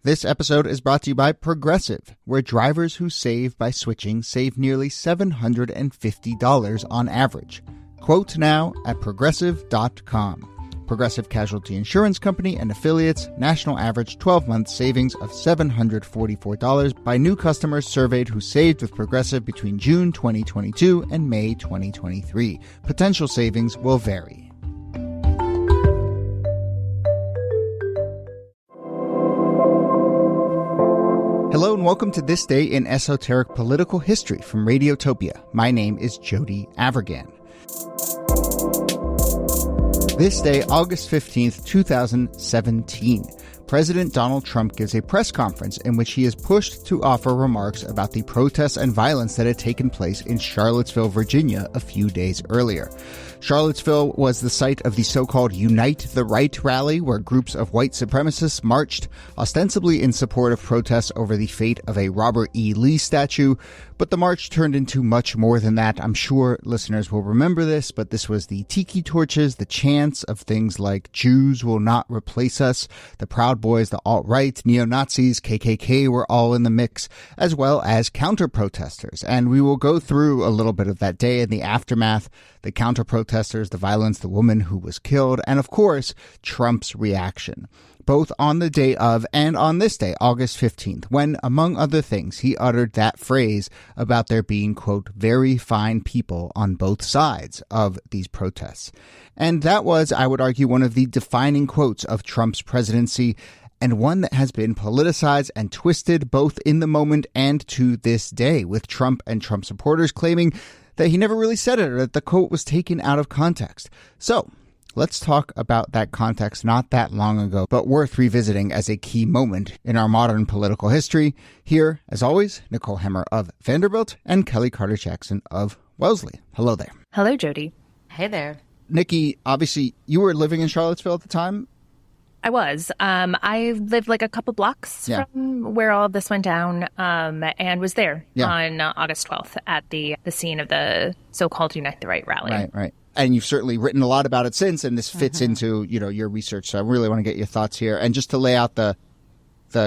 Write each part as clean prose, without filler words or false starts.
This episode is brought to you by Progressive, where drivers who save by switching save nearly $750 on average. Quote now at Progressive.com. Progressive Casualty Insurance Company and affiliates, national average 12-month savings of $744 by new customers surveyed who saved with Progressive between June 2022 and May 2023. Potential savings will vary. Hello and welcome to This Day in Esoteric Political History from Radiotopia. My name is Jody Avergan. This day, August 15th, 2017, President Donald Trump gives a press conference in which he is pushed to offer remarks about the protests and violence that had taken place in Charlottesville, Virginia, a few days earlier. Charlottesville was the site of the so-called Unite the Right rally, where groups of white supremacists marched, ostensibly in support of protests over the fate of a Robert E. Lee statue. But the march turned into much more than that. I'm sure listeners will remember this, but this was the tiki torches, the chants of things like Jews will not replace us, the Proud Boys, the alt-right, neo-Nazis, KKK were all in the mix, as well as counter-protesters. And we will go through a little bit of that day and the aftermath, the counter-protesters, the violence, the woman who was killed, and of course, Trump's reaction, both on the day of and on this day, August 15th, when, among other things, he uttered that phrase about there being, quote, very fine people on both sides of these protests. And that was, I would argue, one of the defining quotes of Trump's presidency, and one that has been politicized and twisted both in the moment and to this day, with Trump and Trump supporters claiming that he never really said it or that the quote was taken out of context. So let's talk about that context not that long ago, but worth revisiting as a key moment in our modern political history. Here, as always, Nicole Hemmer of Vanderbilt and Kellie Carter-Jackson of Wellesley. Hello there. Hello, Jody. Hey there. NIki, obviously, you were living in Charlottesville at the time? I was. I lived like a couple blocks from where all of this went down, and was there on August 12th at the scene of the so-called Unite the Right rally. Right. And you've certainly written a lot about it since, and this fits into, your research. So I really want to get your thoughts here. And just to lay out the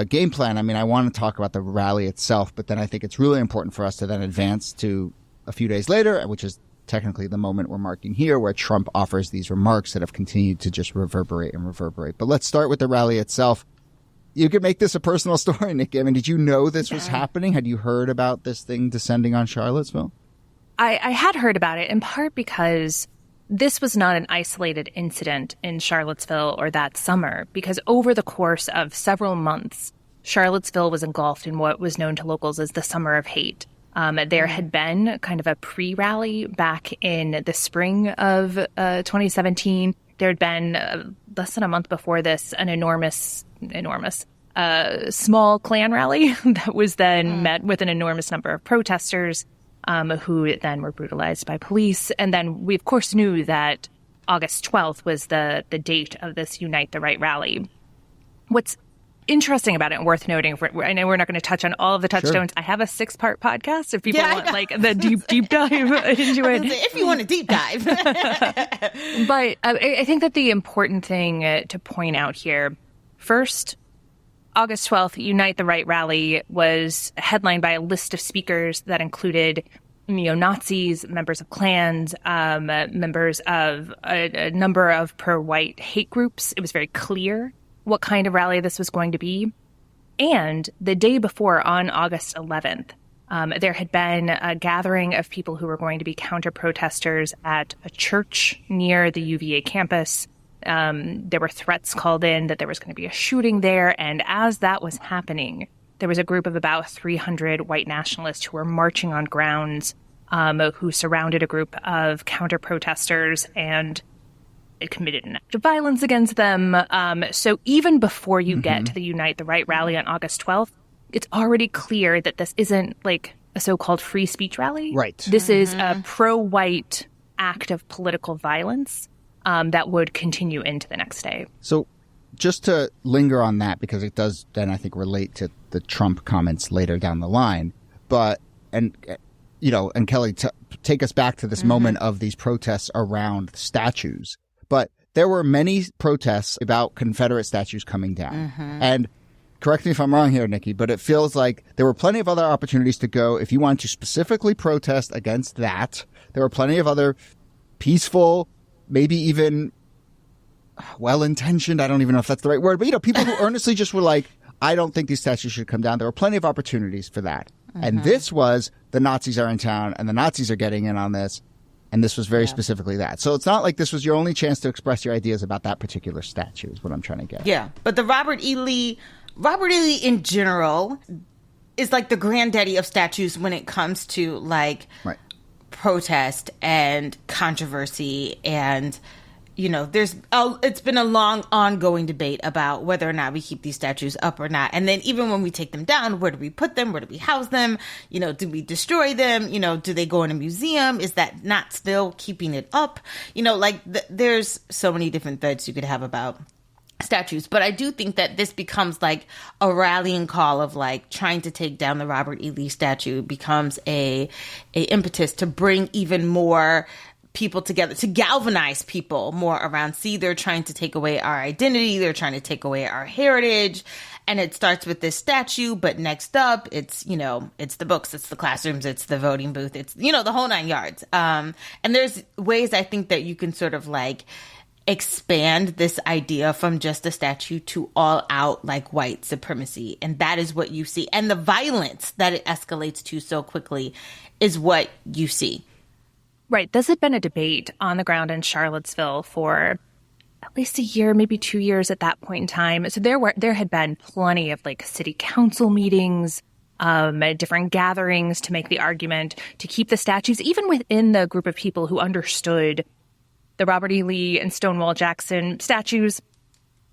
game plan, I mean, I want to talk about the rally itself, but then I think it's really important for us to then advance to a few days later, which is technically the moment we're marking here, where Trump offers these remarks that have continued to just reverberate. But let's start with the rally itself. You could make this a personal story, NIki. I mean, did you know this was happening? Had you heard about this thing descending on Charlottesville? I had heard about it, in part because this was not an isolated incident in Charlottesville or that summer, because over the course of several months, Charlottesville was engulfed in what was known to locals as the Summer of Hate. There had been kind of a pre-rally back in the spring of 2017. There had been, less than a month before this, an enormous, small Klan rally that was then met with an enormous number of protesters who then were brutalized by police. And then we, of course, knew that August 12th was the date of this Unite the Right rally. What's interesting about it and worth noting, I know we're not going to touch on all of the touchstones. Sure. I have a 6-part podcast if people want like the deep dive into it. If you want a deep dive. But I think that the important thing to point out here, first, August 12th, Unite the Right rally was headlined by a list of speakers that included neo-Nazis, members of Klans, members of a number of pro-white hate groups. It was very clear what kind of rally this was going to be. And the day before, on August 11th, there had been a gathering of people who were going to be counter-protesters at a church near the UVA campus. There were threats called in that there was going to be a shooting there. And as that was happening, there was a group of about 300 white nationalists who were marching on grounds, who surrounded a group of counter-protesters and it committed an act of violence against them. So even before you get to the Unite the Right rally on August 12th, it's already clear that this isn't like a so-called free speech rally. Right. This is a pro-white act of political violence that would continue into the next day. So just to linger on that, because it does then, I think, relate to the Trump comments later down the line. But, and Kellie, take us back to this moment of these protests around statues. But there were many protests about Confederate statues coming down. And correct me if I'm wrong here, Nikki, but it feels like there were plenty of other opportunities to go if you wanted to specifically protest against that. There were plenty of other peaceful, maybe even well-intentioned, I don't even know if that's the right word, but, people who earnestly just were like, I don't think these statues should come down. There were plenty of opportunities for that. Mm-hmm. And this was the Nazis are in town and the Nazis are getting in on this. And this was very specifically that. So it's not like this was your only chance to express your ideas about that particular statue is what I'm trying to get. Yeah. But the Robert E. Lee in general is like the granddaddy of statues when it comes to like protest and controversy. And, it's been a long ongoing debate about whether or not we keep these statues up or not. And then even when we take them down, where do we put them? Where do we house them? Do we destroy them? Do they go in a museum? Is that not still keeping it up? There's so many different threads you could have about statues. But I do think that this becomes like a rallying call of like trying to take down the Robert E. Lee statue becomes a impetus to bring even more people together, to galvanize people more around, they're trying to take away our identity, they're trying to take away our heritage, and it starts with this statue, but next up, it's, it's the books, it's the classrooms, it's the voting booth, it's, the whole nine yards. And there's ways I think that you can sort of like expand this idea from just a statue to all out like white supremacy. And that is what you see. And the violence that it escalates to so quickly is what you see. Right. This had been a debate on the ground in Charlottesville for at least a year, maybe 2 years at that point in time. So there had been plenty of like city council meetings, different gatherings to make the argument to keep the statues, even within the group of people who understood the Robert E. Lee and Stonewall Jackson statues.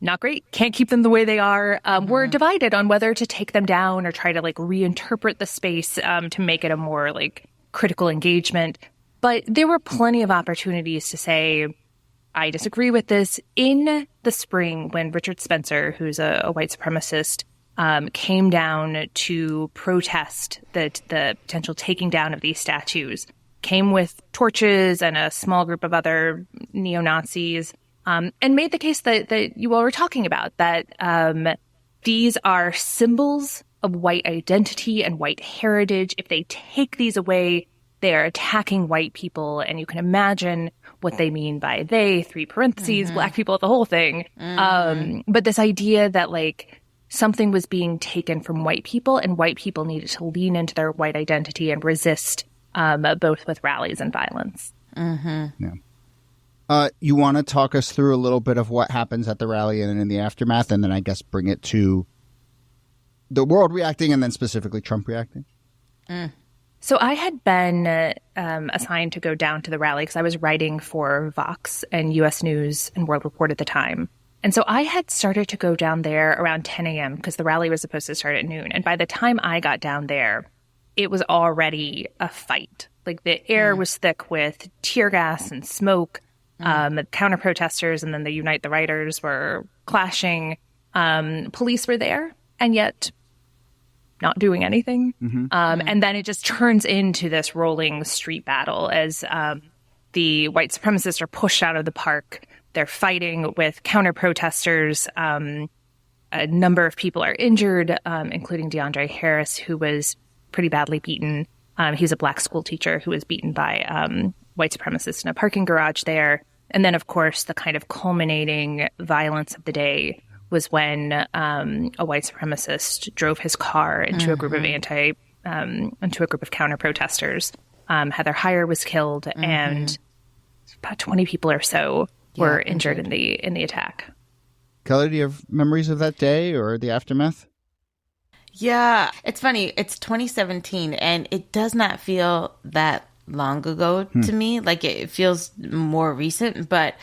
Not great. Can't keep them the way they are. We're divided on whether to take them down or try to like reinterpret the space to make it a more like critical engagement. But there were plenty of opportunities to say, I disagree with this. In the spring, when Richard Spencer, who's a white supremacist, came down to protest the potential taking down of these statues, came with torches and a small group of other neo-Nazis, and made the case that you all were talking about, that these are symbols of white identity and white heritage. If they take these away, they are attacking white people, and you can imagine what they mean by they, 3 parentheses, black people, the whole thing. But this idea that like something was being taken from white people and white people needed to lean into their white identity and resist both with rallies and violence. Yeah. You want to talk us through a little bit of what happens at the rally and in the aftermath, and then I guess bring it to the world reacting and then specifically Trump reacting? So I had been assigned to go down to the rally because I was writing for Vox and U.S. News and World Report at the time. And so I had started to go down there around 10 a.m. because the rally was supposed to start at noon. And by the time I got down there, it was already a fight. Like the air was thick with tear gas and smoke. The counter-protesters and then the Unite the Writers were clashing. Police were there, and yet not doing anything. And then it just turns into this rolling street battle as the white supremacists are pushed out of the park. They're fighting with counter-protesters. A number of people are injured, including DeAndre Harris, who was pretty badly beaten. He's a black school teacher who was beaten by white supremacists in a parking garage there. And then, of course, the kind of culminating violence of the day was when a white supremacist drove his car into a group of into a group of counter-protesters. Heather Heyer was killed, and about 20 people or so were injured in the attack. Kellie, do you have memories of that day or the aftermath? Yeah, it's funny. It's 2017, and it does not feel that long ago to me. Like it feels more recent, but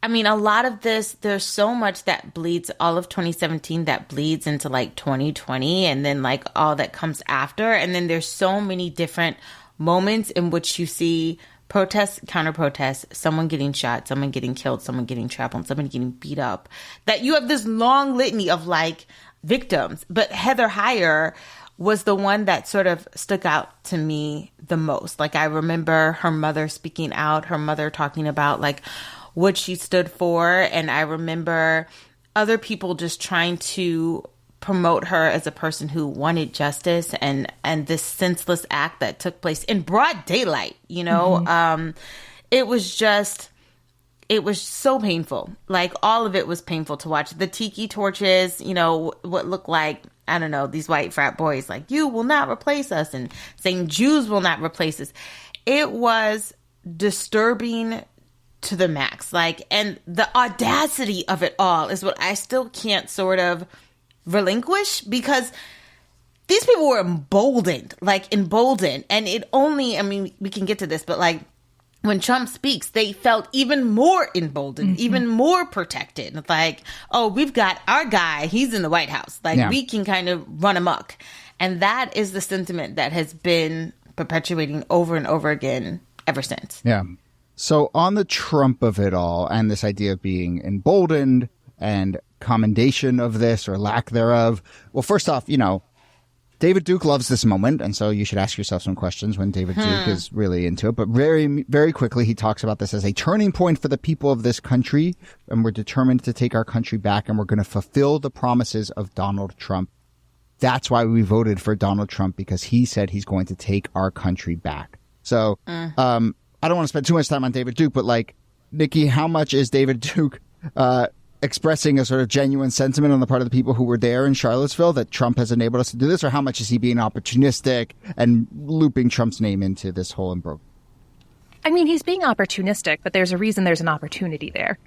I mean, a lot of this, there's so much that bleeds, all of 2017 that bleeds into like 2020 and then like all that comes after. And then there's so many different moments in which you see protests, counter-protests, someone getting shot, someone getting killed, someone getting trampled, someone getting beat up, that you have this long litany of like victims. But Heather Heyer was the one that sort of stuck out to me the most. Like I remember her mother speaking out, her mother talking about like what she stood for. And I remember other people just trying to promote her as a person who wanted justice and this senseless act that took place in broad daylight, you know. It was so painful. Like, all of it was painful to watch. The tiki torches, you know, what looked like, I don't know, these white frat boys, like, you will not replace us, and saying Jews will not replace us. It was disturbing to the max. Like, and the audacity of it all is what I still can't sort of relinquish, because these people were emboldened. And it only, I mean, we can get to this, but like, when Trump speaks, they felt even more emboldened, even more protected. Like, oh, we've got our guy. He's in the White House. Like, we can kind of run amok. And that is the sentiment that has been perpetuating over and over again ever since. Yeah. So on the Trump of it all, and this idea of being emboldened and commendation of this or lack thereof, well, first off, you know, David Duke loves this moment, and so you should ask yourself some questions when David Duke is really into it. But very, very quickly, he talks about this as a turning point for the people of this country, and we're determined to take our country back, and we're going to fulfill the promises of Donald Trump. That's why we voted for Donald Trump, because he said he's going to take our country back. So I don't want to spend too much time on David Duke, but like, NIki, how much is David Duke expressing a sort of genuine sentiment on the part of the people who were there in Charlottesville that Trump has enabled us to do this, or how much is he being opportunistic and looping Trump's name into this whole imbroglio? I mean, he's being opportunistic, but there's a reason there's an opportunity there.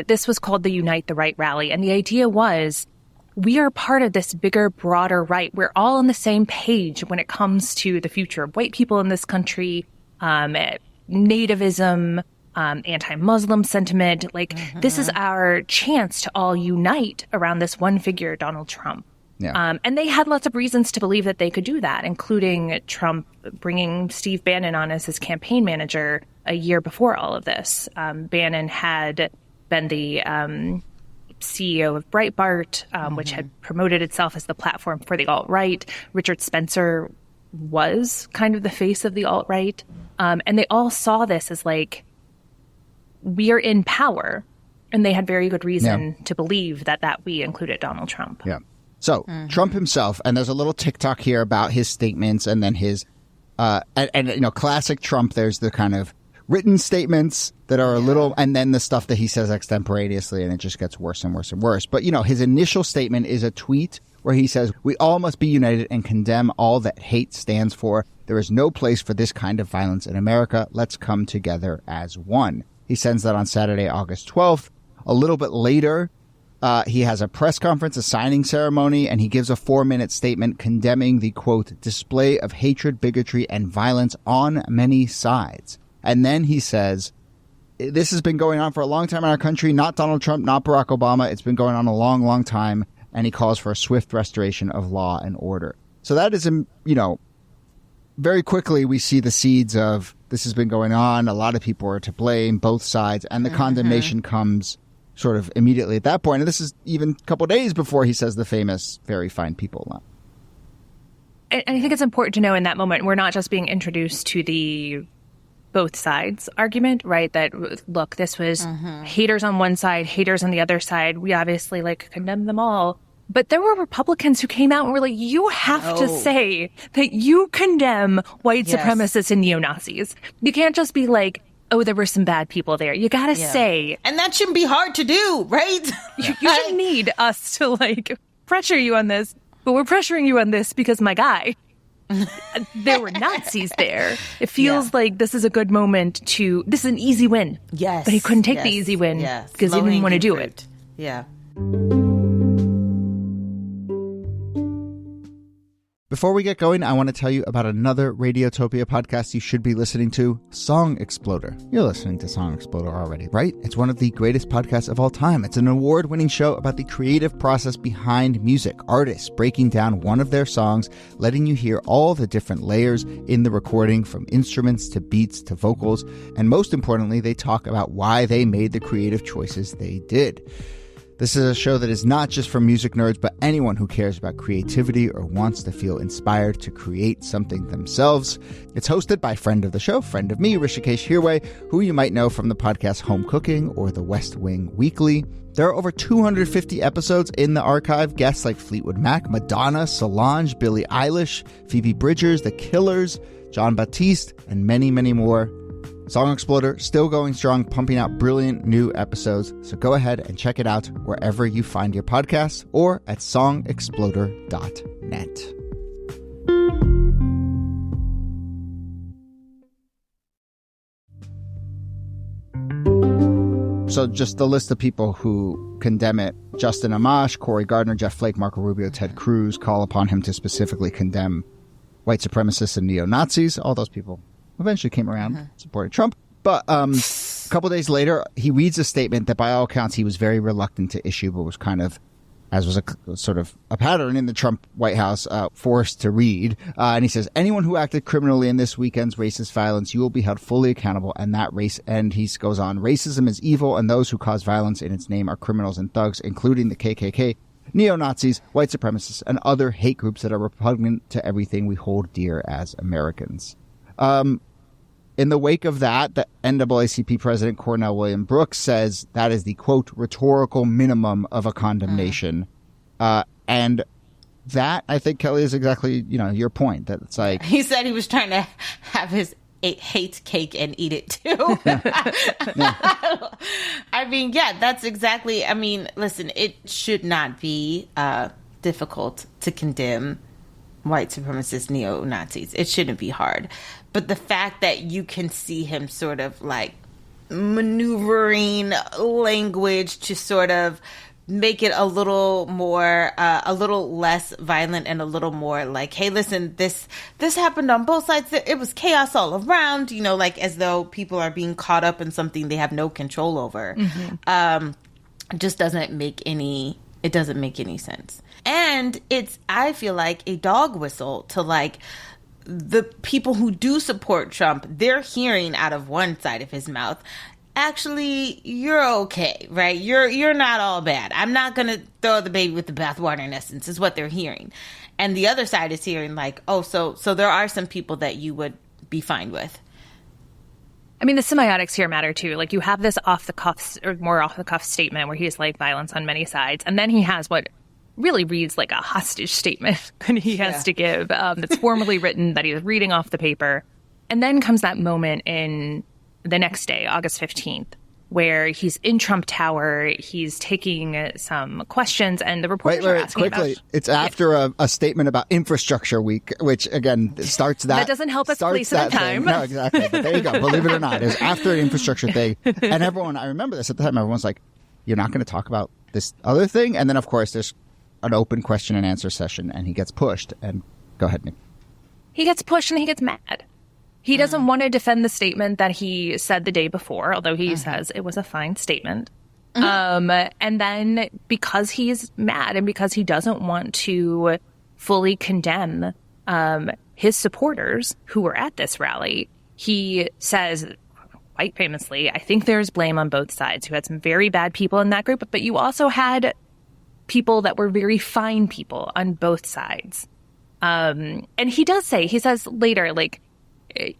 This was called the Unite the Right rally, and the idea was we are part of this bigger, broader right. We're all on the same page when it comes to the future of white people in this country, nativism, anti-Muslim sentiment. Like, this is our chance to all unite around this one figure, Donald Trump. Yeah. And they had lots of reasons to believe that they could do that, including Trump bringing Steve Bannon on as his campaign manager a year before all of this. Bannon had been the CEO of Breitbart, which had promoted itself as the platform for the alt-right. Richard Spencer was kind of the face of the alt-right. And they all saw this as like, we are in power. And they had very good reason to believe that we included Donald Trump. Yeah. So Trump himself, and there's a little TikTok here about his statements, and then his, and you know, classic Trump, there's the kind of written statements that are a little, and then the stuff that he says extemporaneously, and it just gets worse and worse and worse. But, you know, his initial statement is a tweet where he says, "We all must be united and condemn all that hate stands for. There is no place for this kind of violence in America. Let's come together as one." He sends that on Saturday, August 12th. A little bit later, he has a press conference, a signing ceremony, and he gives a 4-minute statement condemning the, quote, display of hatred, bigotry, and violence on many sides. And then he says, this has been going on for a long time in our country, not Donald Trump, not Barack Obama. It's been going on a long, long time. And he calls for a swift restoration of law and order. So that is, you know, very quickly we see the seeds of this has been going on. A lot of people are to blame, both sides. And the condemnation comes sort of immediately at that point. And this is even a couple of days before he says the famous, very fine people line. And I think it's important to know in that moment, we're not just being introduced to the both sides argument, right? That, look, this was haters on one side, haters on the other side. We obviously condemn them all. But there were Republicans who came out and were like, you have to say that you condemn white supremacists and neo-Nazis. You can't just be like, oh, there were some bad people there. You got to say. And that shouldn't be hard to do, right? You shouldn't need us to pressure you on this, but we're pressuring you on this because my guy. There were Nazis there. It feels like this is a good moment to, this is an easy win. Yes. But he couldn't take the easy win because he didn't want to do it. Yeah. Before we get going, I want to tell you about another Radiotopia podcast you should be listening to, Song Exploder. You're listening to Song Exploder already, right? It's one of the greatest podcasts of all time. It's an award-winning show about the creative process behind music, artists breaking down one of their songs, letting you hear all the different layers in the recording, from instruments to beats to vocals, and most importantly, they talk about why they made the creative choices they did. This is a show that is not just for music nerds, but anyone who cares about creativity or wants to feel inspired to create something themselves. It's hosted by friend of the show, friend of me, Rishikesh Hirway, who you might know from the podcast Home Cooking or The West Wing Weekly. There are over 250 episodes in the archive. Guests like Fleetwood Mac, Madonna, Solange, Billie Eilish, Phoebe Bridgers, The Killers, John Batiste, and many, many more. Song Exploder, still going strong, pumping out brilliant new episodes. So go ahead and check it out wherever you find your podcasts or at songexploder.net. So just the list of people who condemn it: Justin Amash, Cory Gardner, Jeff Flake, Marco Rubio, Ted Cruz call upon him to specifically condemn white supremacists and neo-Nazis. All those people eventually came around, supported Trump. But a couple days later, he reads a statement that by all accounts he was very reluctant to issue, but was kind of, as was a sort of a pattern in the Trump White House, forced to read. And he says, anyone who acted criminally in this weekend's racist violence, you will be held fully accountable. And he goes on, racism is evil, and those who cause violence in its name are criminals and thugs, including the KKK, neo-Nazis, white supremacists, and other hate groups that are repugnant to everything we hold dear as Americans. In the wake of that, the NAACP president, Cornell William Brooks, says that is the, quote, rhetorical minimum of a condemnation. And that, I think, Kellie, is exactly, your point. That it's like... He said he was trying to have his hate cake and eat it, too. Yeah. I mean, that's exactly... I mean, listen, it should not be difficult to condemn white supremacist neo-Nazis. It shouldn't be hard. But the fact that you can see him sort of like maneuvering language to sort of make it a little more, a little less violent and a little more like, hey, listen, this happened on both sides. It was chaos all around, like as though people are being caught up in something they have no control over. Just doesn't make any sense. And it's, I feel like, a dog whistle to like the people who do support Trump. They're hearing out of one side of his mouth, actually, you're okay, right? You're not all bad. I'm not going to throw the baby with the bathwater, in essence, is what they're hearing. And the other side is hearing like, oh, so there are some people that you would be fine with. I mean, the semiotics here matter, too. Like, you have this off-the-cuff or more off-the-cuff statement where he's like violence on many sides. And then he has what really reads like a hostage statement that he has to give that's formally written that he's reading off the paper. And then comes that moment in the next day, August 15th, where he's in Trump Tower, he's taking some questions, and the reporters are asking quickly. about... It's after a statement about infrastructure week, which, again, starts that... That doesn't help us place in the time. No, exactly. But there you go. Believe it or not, it was after an infrastructure thing. And everyone, I remember this at the time, everyone's like, you're not going to talk about this other thing? And then, of course, there's an open question and answer session, and he gets pushed. And go ahead, Nick. He gets pushed and he gets mad. He doesn't want to defend the statement that he said the day before, although he says it was a fine statement. And then because he's mad and because he doesn't want to fully condemn his supporters who were at this rally, he says, quite famously, I think there's blame on both sides. You had some very bad people in that group, but you also had people that were very fine people on both sides. And he does say, he says later, like,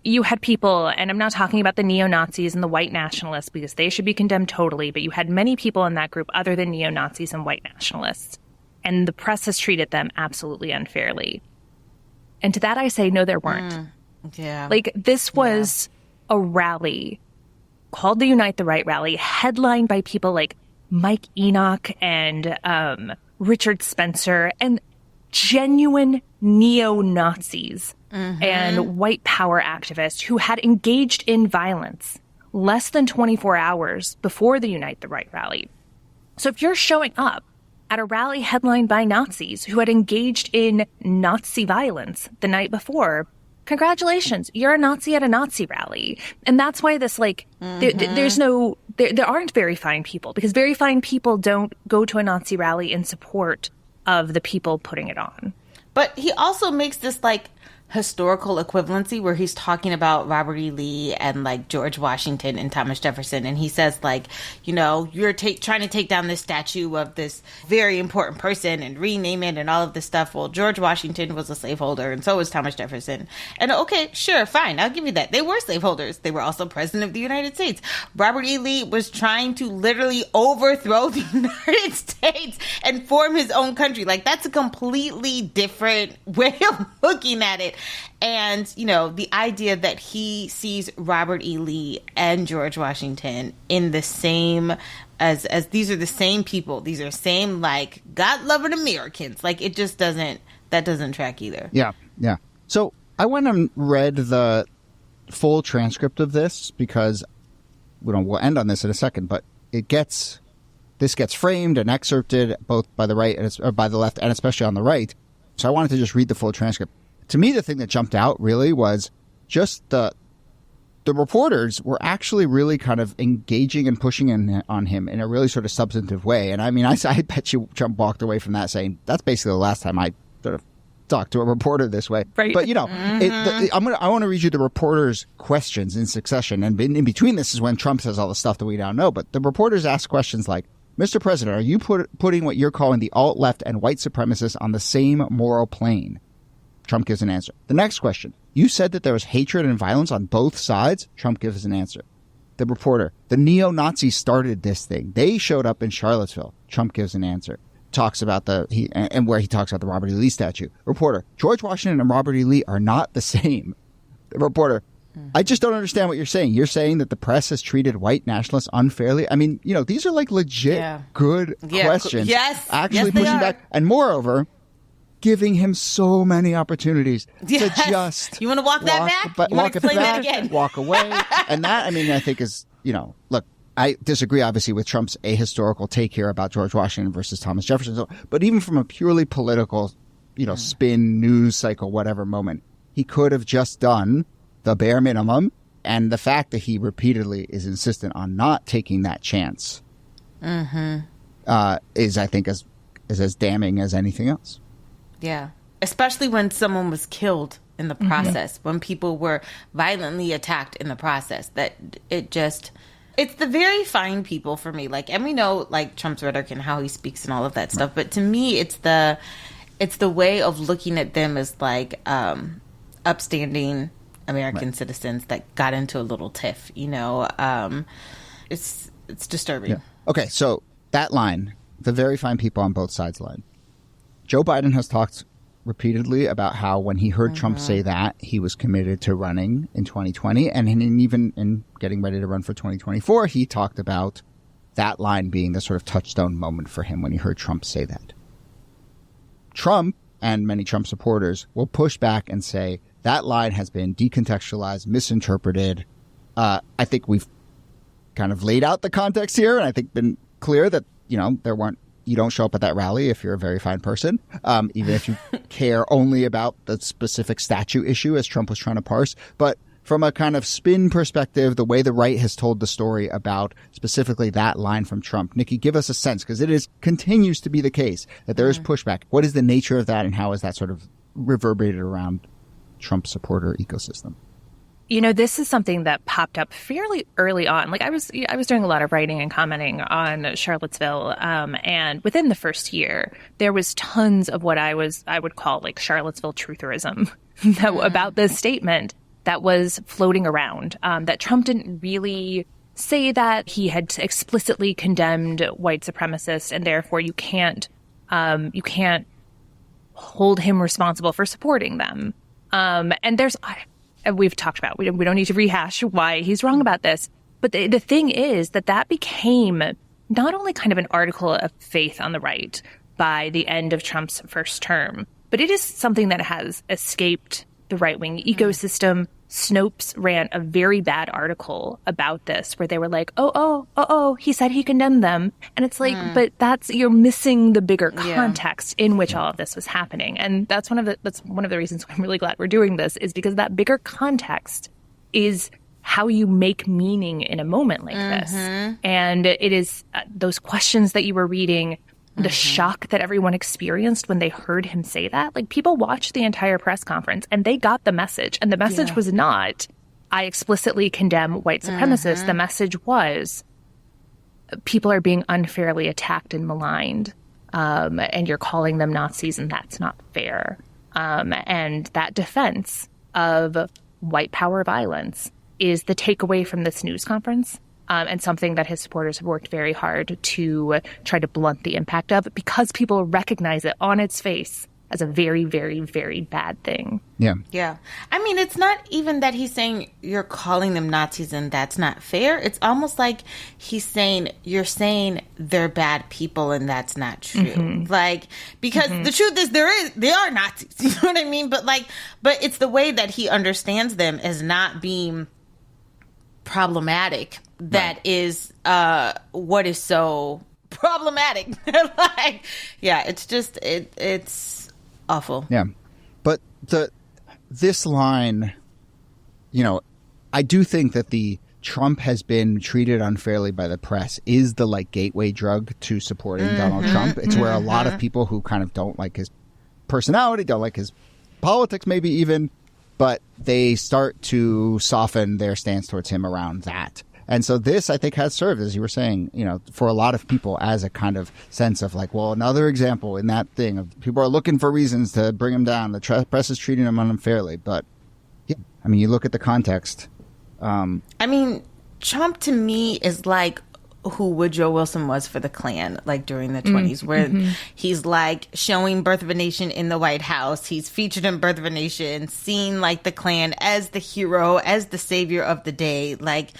you had people, and I'm not talking about the neo-Nazis and the white nationalists because they should be condemned totally, but you had many people in that group other than neo-Nazis and white nationalists. And the press has treated them absolutely unfairly. And to that I say, no, there weren't. Like, this was a rally called the Unite the Right rally, headlined by people like Mike Enoch and Richard Spencer and genuine neo-Nazis and white power activists who had engaged in violence less than 24 hours before the Unite the Right rally. So if you're showing up at a rally headlined by Nazis who had engaged in Nazi violence the night before, congratulations, you're a Nazi at a Nazi rally. And that's why this, like, there aren't very fine people, because very fine people don't go to a Nazi rally in support of the people putting it on. But he also makes this, like, historical equivalency where he's talking about Robert E. Lee and like George Washington and Thomas Jefferson, and he says like, you know, you're trying to take down this statue of this very important person and rename it and all of this stuff. Well, George Washington was a slaveholder and so was Thomas Jefferson. And okay, sure, fine, I'll give you that. They were slaveholders. They were also president of the United States. Robert E. Lee was trying to literally overthrow the United States and form his own country. Like, that's a completely different way of looking at it. And, you know, the idea that he sees Robert E. Lee and George Washington in the same, as these are the same people. These are same, like, God-loving Americans. Like, it just doesn't track either. Yeah, yeah. So I went and read the full transcript of this because, we'll end on this in a second, but this gets framed and excerpted both by the right and by the left and especially on the right. So I wanted to just read the full transcript. To me, the thing that jumped out really was just the reporters were actually really kind of engaging and pushing on him in a really sort of substantive way. And I mean, I bet you Trump walked away from that saying, that's basically the last time I sort of talked to a reporter this way. Right. But, you know, I want to read you the reporters' questions in succession. And in between this is when Trump says all the stuff that we now know. But the reporters ask questions like, Mr. President, are you putting what you're calling the alt-left and white supremacists on the same moral plane? Trump gives an answer. The next question. You said that there was hatred and violence on both sides? Trump gives an answer. The reporter. The neo-Nazis started this thing. They showed up in Charlottesville. Trump gives an answer. Talks about where he talks about the Robert E. Lee statue. Reporter. George Washington and Robert E. Lee are not the same. The reporter. I just don't understand what you're saying. You're saying that the press has treated white nationalists unfairly? I mean, you know, these are like legit good questions. Yes. Actually pushing back. And moreover, giving him so many opportunities to just... You want to walk that back? You want to explain that again? Walk away. And that, I mean, I think is, you know, look, I disagree, obviously, with Trump's ahistorical take here about George Washington versus Thomas Jefferson. So, but even from a purely political, you know, spin, news cycle, whatever moment, he could have just done the bare minimum. And the fact that he repeatedly is insistent on not taking that chance is, I think, as damning as anything else. Yeah. Especially when someone was killed in the process, when people were violently attacked in the process, that it's the very fine people for me. Like, and we know like Trump's rhetoric and how he speaks and all of that stuff. But to me, it's the way of looking at them as like, upstanding American citizens that got into a little tiff, you know, it's disturbing. Yeah. Okay. So that line, the very fine people on both sides line. Joe Biden has talked repeatedly about how when he heard Trump say that, he was committed to running in 2020. And even in getting ready to run for 2024, he talked about that line being the sort of touchstone moment for him when he heard Trump say that. Trump and many Trump supporters will push back and say that line has been decontextualized, misinterpreted. I think we've kind of laid out the context here, and I think been clear that, you know, you don't show up at that rally if you're a very fine person, even if you care only about the specific statue issue, as Trump was trying to parse. But from a kind of spin perspective, the way the right has told the story about specifically that line from Trump, NIki, give us a sense, because it continues to be the case that there is pushback. What is the nature of that, and how is that sort of reverberated around Trump supporter ecosystem? You know, this is something that popped up fairly early on. Like I was doing a lot of writing and commenting on Charlottesville, and within the first year, there was tons of what I would call like Charlottesville trutherism about this statement that was floating around. That Trump didn't really say that he had explicitly condemned white supremacists, and therefore you can't hold him responsible for supporting them. And we've talked about, we don't need to rehash why he's wrong about this. But the thing is that became not only kind of an article of faith on the right by the end of Trump's first term, but it is something that has escaped the right-wing ecosystem. Snopes ran a very bad article about this where they were like, oh, he said he condemned them. And it's like, but you're missing the bigger context in which all of this was happening. And that's one of the reasons why I'm really glad we're doing this, is because that bigger context is how you make meaning in a moment like this. And it is those questions that you were reading the shock that everyone experienced when they heard him say that. Like, people watched the entire press conference and they got the message. And the message was not, I explicitly condemn white supremacists. The message was, people are being unfairly attacked and maligned, and you're calling them Nazis, and that's not fair. And that defense of white power violence is the takeaway from this news conference, and something that his supporters have worked very hard to try to blunt the impact of, because people recognize it on its face as a very, very, very bad thing. Yeah. Yeah. I mean, it's not even that he's saying you're calling them Nazis and that's not fair. It's almost like he's saying, you're saying they're bad people and that's not true. Like, because the truth is they are Nazis. You know what I mean? But it's the way that he understands them as not being problematic that is what is so problematic. Like, yeah, it's just, it's awful. Yeah. But this line, you know, I do think that the Trump has been treated unfairly by the press is the like gateway drug to supporting Donald Trump. It's where a lot of people who kind of don't like his personality, don't like his politics maybe even, but they start to soften their stance towards him around that. And so this, I think, has served, as you were saying, you know, for a lot of people as a kind of sense of like, well, another example in that thing of people are looking for reasons to bring him down. The press is treating him unfairly. But, yeah, I mean, you look at the context. I mean, Trump to me is like who Woodrow Wilson was for the Klan, like during the 20s, where he's like showing Birth of a Nation in the White House. He's featured in Birth of a Nation, seen like the Klan as the hero, as the savior of the day. Like,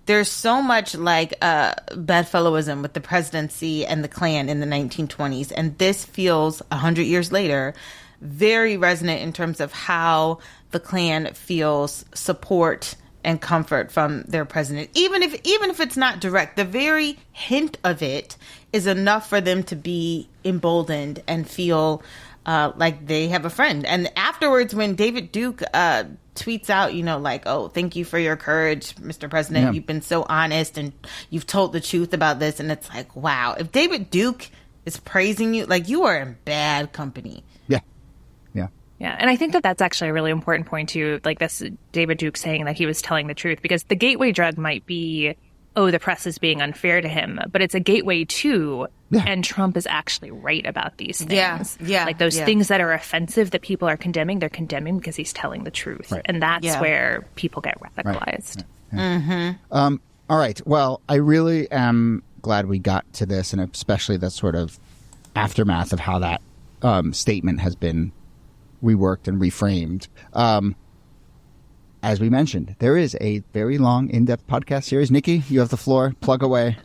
there's so much like bedfellowism with the presidency and the Klan in the 1920s. And this feels 100 years later very resonant in terms of how the Klan feels support and comfort from their president. Even if it's not direct, the very hint of it is enough for them to be emboldened and feel like they have a friend. And afterwards, when David Duke tweets out, you know, like, oh, thank you for your courage, Mr. President. You've been so honest and you've told the truth about this. And it's like, wow, if David Duke is praising you, like, you are in bad company. Yeah. Yeah. Yeah, and I think that that's actually a really important point, too, like this David Duke saying that he was telling the truth, because the gateway drug might be, oh, the press is being unfair to him, but it's a gateway to, and Trump is actually right about these things. Yeah. Like those things that are offensive that people are condemning, they're condemning because he's telling the truth. Right. And that's where people get radicalized. Right. Yeah. All right. Well, I really am glad we got to this, and especially the sort of aftermath of how that statement has been reworked and reframed. As we mentioned, there is a very long, in-depth podcast series. NIki, you have the floor. Plug away.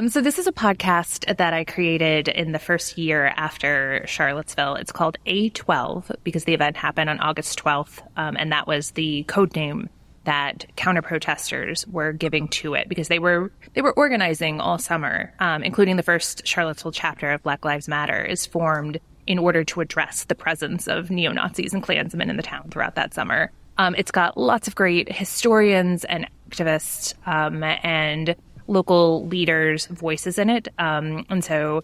So this is a podcast that I created in the first year after Charlottesville. It's called A12 because the event happened on August 12th, and that was the code name that counter-protesters were giving to it because they were organizing all summer, including the first Charlottesville chapter of Black Lives Matter is formed in order to address the presence of neo-Nazis and Klansmen in the town throughout that summer. It's got lots of great historians and activists and local leaders' voices in it. And so,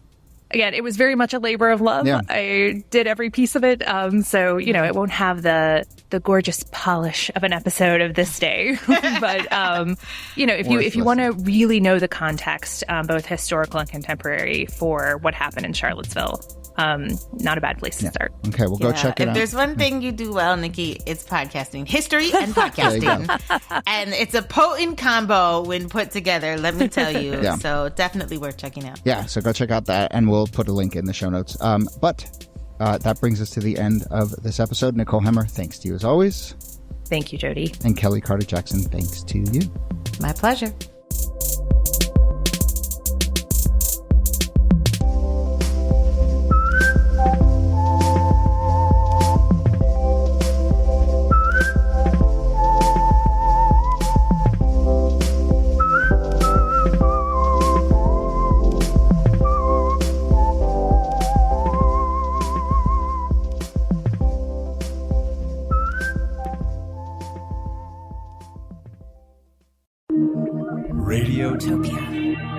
again, it was very much a labor of love. Yeah. I did every piece of it. So, you know, it won't have the gorgeous polish of an episode of This Day. But, you know, if you want to really know the context, both historical and contemporary, for what happened in Charlottesville, not a bad place to start. Okay, we'll go check it out. If there's one thing you do well, NIki, it's podcasting. History and podcasting. And it's a potent combo when put together, let me tell you. So definitely worth checking out. Yeah, so go check out that, and we'll put a link in the show notes. But that brings us to the end of this episode. Nicole Hemmer, thanks to you as always. Thank you, Jody. And Kellie Carter-Jackson, thanks to you. My pleasure. Radiotopia.